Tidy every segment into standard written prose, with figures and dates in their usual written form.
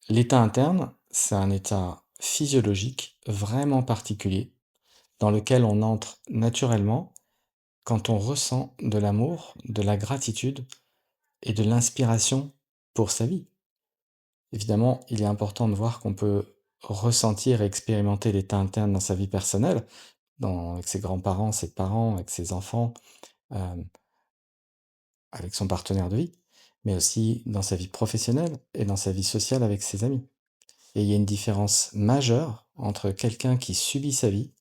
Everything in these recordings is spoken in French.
L'état interne, c'est un état physiologique vraiment particulier dans lequel on entre naturellement quand on ressent de l'amour, de la gratitude et de l'inspiration pour sa vie. Évidemment, il est important de voir qu'on peut ressentir et expérimenter l'état interne dans sa vie personnelle, avec ses grands-parents, ses parents, avec ses enfants, euh, avec son partenaire de vie, mais aussi dans sa vie professionnelle et dans sa vie sociale avec ses amis. Et il y a une différence majeure entre quelqu'un qui subit sa vie,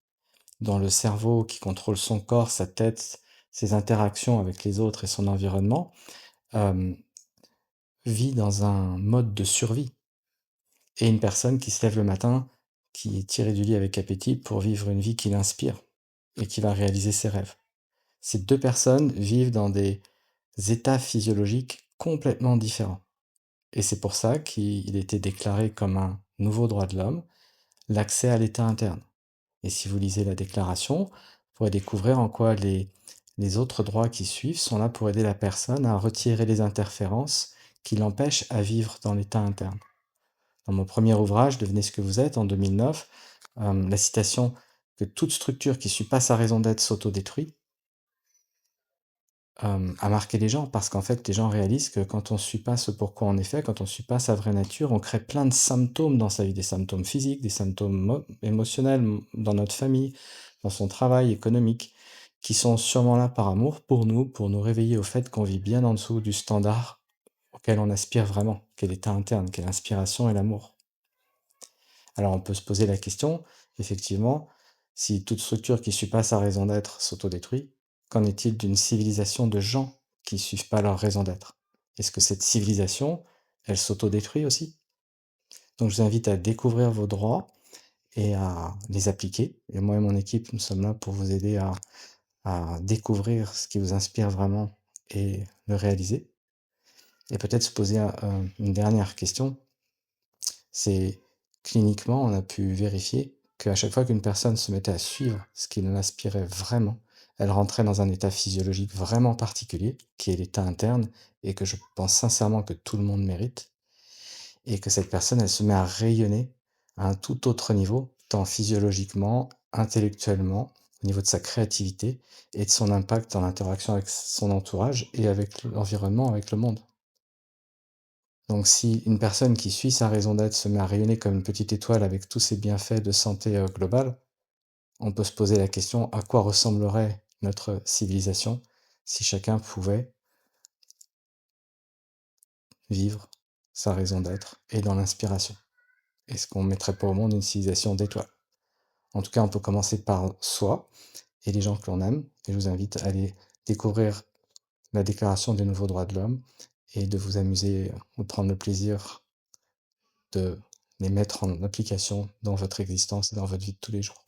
dont le cerveau qui contrôle son corps, sa tête, ses interactions avec les autres et son environnement, euh, vit dans un mode de survie, et une personne qui se lève le matin, qui est tirée du lit avec appétit pour vivre une vie qui l'inspire et qui va réaliser ses rêves. Ces deux personnes vivent dans des états physiologiques complètement différents. Et c'est pour ça qu'il était déclaré comme un nouveau droit de l'homme, l'accès à l'état interne. Et si vous lisez la déclaration, vous pourrez découvrir en quoi les autres droits qui suivent sont là pour aider la personne à retirer les interférences qui l'empêchent à vivre dans l'état interne. Dans mon premier ouvrage, Devenez ce que vous êtes, en 2009, la citation que toute structure qui suit pas sa raison d'être s'autodétruit a marqué les gens, parce qu'en fait, les gens réalisent que quand on ne suit pas ce pourquoi on est fait, quand on ne suit pas sa vraie nature, on crée plein de symptômes dans sa vie, des symptômes physiques, des symptômes émotionnels, dans notre famille, dans son travail économique, qui sont sûrement là par amour pour nous réveiller au fait qu'on vit bien en dessous du standard auquel on aspire vraiment, qu'est l'état interne, qu'est l'inspiration et l'amour. Alors on peut se poser la question, effectivement, si toute structure qui ne suit pas sa raison d'être s'autodétruit, qu'en est-il d'une civilisation de gens qui ne suivent pas leur raison d'être? Est-ce que cette civilisation, elle s'autodétruit aussi? Donc je vous invite à découvrir vos droits et à les appliquer. Et moi et mon équipe, nous sommes là pour vous aider à découvrir ce qui vous inspire vraiment et le réaliser. Et peut-être se poser une dernière question. C'est cliniquement, on a pu vérifier qu'à chaque fois qu'une personne se mettait à suivre ce qui l'inspirait vraiment, elle rentrait dans un état physiologique vraiment particulier, qui est l'état interne, et que je pense sincèrement que tout le monde mérite, et que cette personne, elle se met à rayonner à un tout autre niveau, tant physiologiquement, intellectuellement, au niveau de sa créativité et de son impact dans l'interaction avec son entourage et avec l'environnement, avec le monde. Donc si une personne qui suit sa raison d'être se met à rayonner comme une petite étoile avec tous ses bienfaits de santé, globale, on peut se poser la question: à quoi ressemblerait notre civilisation si chacun pouvait vivre sa raison d'être et dans l'inspiration? Est-ce qu'on mettrait pas au monde une civilisation d'étoiles? En tout cas, on peut commencer par soi et les gens que l'on aime, et je vous invite à aller découvrir la Déclaration des nouveaux droits de l'homme et de vous amuser, ou de prendre le plaisir de les mettre en application dans votre existence et dans votre vie de tous les jours.